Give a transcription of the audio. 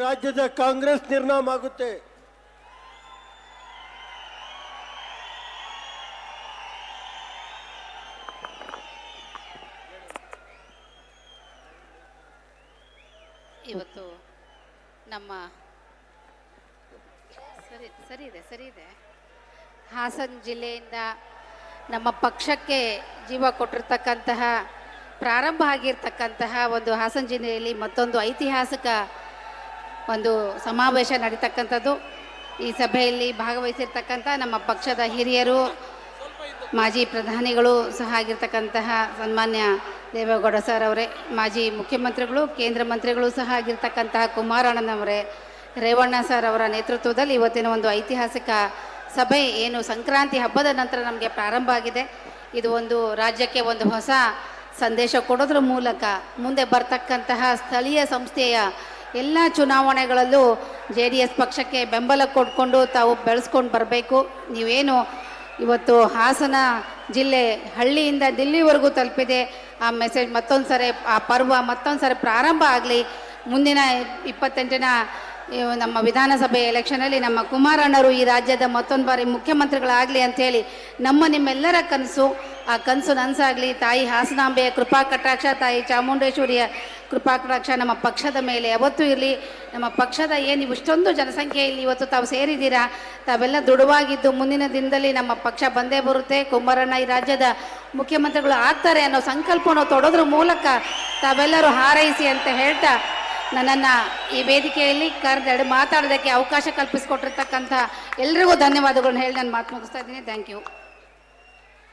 ರಾಜ್ಯದ ಕಾಂಗ್ರೆಸ್ ನಿರ್ನಾಮ ಆಗುತ್ತೆ. ಇವತ್ತು ನಮ್ಮ ಸರಿ ಇದೆ ಹಾಸನ ಜಿಲ್ಲೆಯಿಂದ ನಮ್ಮ ಪಕ್ಷಕ್ಕೆ ಜೀವ ಕೊಟ್ಟಿರ್ತಕ್ಕಂತಹ ಪ್ರಾರಂಭ ಆಗಿರ್ತಕ್ಕಂತಹ ಒಂದು ಹಾಸನ ಜಿಲ್ಲೆಯಲ್ಲಿ ಮತ್ತೊಂದು ಐತಿಹಾಸಿಕ ಒಂದು ಸಮಾವೇಶ ನಡೀತಕ್ಕಂಥದ್ದು. ಈ ಸಭೆಯಲ್ಲಿ ಭಾಗವಹಿಸಿರ್ತಕ್ಕಂಥ ನಮ್ಮ ಪಕ್ಷದ ಹಿರಿಯರು, ಮಾಜಿ ಪ್ರಧಾನಿಗಳು ಸಹ ಆಗಿರ್ತಕ್ಕಂತಹ ಸನ್ಮಾನ್ಯ ದೇವೇಗೌಡ ಸರ್ ಅವರೇ, ಮಾಜಿ ಮುಖ್ಯಮಂತ್ರಿಗಳು, ಕೇಂದ್ರ ಮಂತ್ರಿಗಳು ಸಹ ಆಗಿರ್ತಕ್ಕಂತಹ ಕುಮಾರಣ್ಣನವರೇ, ರೇವಣ್ಣ ಸರ್ ಅವರ ನೇತೃತ್ವದಲ್ಲಿ ಇವತ್ತಿನ ಒಂದು ಐತಿಹಾಸಿಕ ಸಭೆ ಏನು ಸಂಕ್ರಾಂತಿ ಹಬ್ಬದ ನಂತರ ನಮಗೆ ಪ್ರಾರಂಭ ಆಗಿದೆ. ಇದು ಒಂದು ರಾಜ್ಯಕ್ಕೆ ಒಂದು ಹೊಸ ಸಂದೇಶ ಕೊಡೋದ್ರ ಮೂಲಕ ಮುಂದೆ ಬರ್ತಕ್ಕಂತಹ ಸ್ಥಳೀಯ ಸಂಸ್ಥೆಯ ಎಲ್ಲ ಚುನಾವಣೆಗಳಲ್ಲೂ JDS ಪಕ್ಷಕ್ಕೆ ಬೆಂಬಲ ಕೊಟ್ಕೊಂಡು ತಾವು ಬೆಳೆಸ್ಕೊಂಡು ಬರಬೇಕು. ನೀವೇನು ಇವತ್ತು ಹಾಸನ ಜಿಲ್ಲೆ ಹಳ್ಳಿಯಿಂದ ದಿಲ್ಲಿವರೆಗೂ ತಲುಪಿದೆ. ಆ ಮೆಸೇಜ್ ಮತ್ತೊಂದು ಸರಿ, ಆ ಪರ್ವ ಮತ್ತೊಂದು ಸರಿ ಪ್ರಾರಂಭ ಆಗಲಿ. ಮುಂದಿನ 28ನ ನಮ್ಮ ವಿಧಾನಸಭೆ ಎಲೆಕ್ಷನಲ್ಲಿ ನಮ್ಮ ಕುಮಾರಣ್ಣರು ಈ ರಾಜ್ಯದ ಮತ್ತೊಂದು ಬಾರಿ ಮುಖ್ಯಮಂತ್ರಿಗಳಾಗಲಿ ಅಂಥೇಳಿ ನಿಮ್ಮೆಲ್ಲರ ಕನಸು. ಆ ಕನಸು ನನಸಾಗಲಿ. ತಾಯಿ ಹಾಸನಾಂಬೆಯ ಕೃಪಾ ಕಟಾಕ್ಷ, ತಾಯಿ ಚಾಮುಂಡೇಶ್ವರಿಯ ಕೃಪಾ ಕಟಾಕ್ಷ ನಮ್ಮ ಪಕ್ಷದ ಮೇಲೆ ಯಾವತ್ತೂ ಇರಲಿ. ನಮ್ಮ ಪಕ್ಷದ ಏನು ಇಷ್ಟೊಂದು ಜನಸಂಖ್ಯೆಯಲ್ಲಿ ಇವತ್ತು ತಾವು ಸೇರಿದ್ದೀರಾ, ತಾವೆಲ್ಲ ದೃಢವಾಗಿದ್ದು ಮುಂದಿನ ದಿನದಲ್ಲಿ ನಮ್ಮ ಪಕ್ಷ ಬಂದೇ ಬರುತ್ತೆ. ಕುಮಾರಣ್ಣ ಈ ರಾಜ್ಯದ ಮುಖ್ಯಮಂತ್ರಿಗಳು ಆಗ್ತಾರೆ ಅನ್ನೋ ಸಂಕಲ್ಪವನ್ನು ತೊಡೋದ್ರ ಮೂಲಕ ತಾವೆಲ್ಲರೂ ಹಾರೈಸಿ ಅಂತ ಹೇಳ್ತಾ, ನನ್ನನ್ನು ಈ ವೇದಿಕೆಯಲ್ಲಿ ಮಾತಾಡೋದಕ್ಕೆ ಅವಕಾಶ ಕಲ್ಪಿಸಿಕೊಟ್ಟಿರ್ತಕ್ಕಂಥ ಎಲ್ರಿಗೂ ಧನ್ಯವಾದಗಳನ್ನ ಹೇಳಿ ನಾನು ಮಾತು ಮುಗಿಸ್ತಾ ಇದ್ದೀನಿ. Thank you.